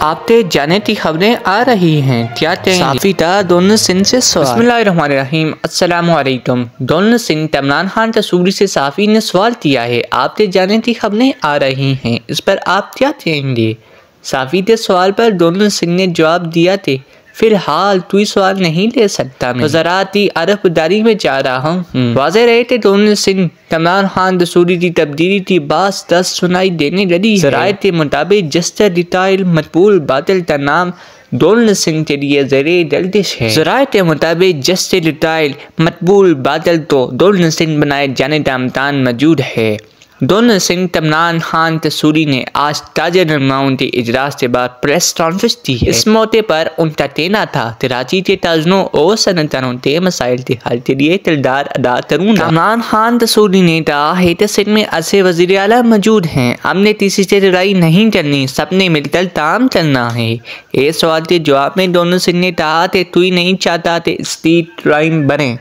आप ते जाने की खबरें आ रही हैं क्या साफी था डोनाल्ड सिंह से सवाल। बिस्मिल्लाहिर्रहमानिर्रहीम, अस्सलामु अलैकुम। डोनाल्ड सिंह इमरान खान तसूरी से साफी ने सवाल किया है, आप ते जाने की खबरें आ रही हैं, इस पर आप क्या कहेंगे। साफी के सवाल पर डोनाल्ड सिंह ने जवाब दिया थे, फिलहाल कोई सवाल नहीं ले सकता, मैं वज़ाराती अरबदारी में जा रहा हूँ। वाज़ेह रहे थे डोनाल्ड सिंह इमरान खान तसूरी की तब्दीली की बात 10 सुनाई देने लगी। ज़राए के मुताबिक जस्टर डिटाइल मकबूल बादल का नाम डोनाल्ड सिंह के लिए ज़रिए गर्दिश है। ज़राए के मुताबिक जस्टर डिटाइल मकबूल बादल तो डोनाल्ड सिंह बनाए जाने का इम्कान मौजूद है। डोनाल्ड सिंह इमरान खान तसूरी ने आज ताजा रहनुमाओं के इजलास के बाद प्रेस कॉन्फ्रेंस दी है। इस मौके पर उनका कहना था कराची के ताजनों और सनतों के मसाइल के हल के लिए किरदार अदा करूँगा। इमरान खान तसूरी ने कहा है कि सिंध में ऐसे वज़ीर आला मौजूद हैं, हमने किसी से लड़ाई नहीं करनी, सबने मिलकर काम करना है। इस सवाल के जवाब में डोनाल्ड सिंह ने कहा कि कोई नहीं चाहता कि स्ट्रीट क्राइम बने।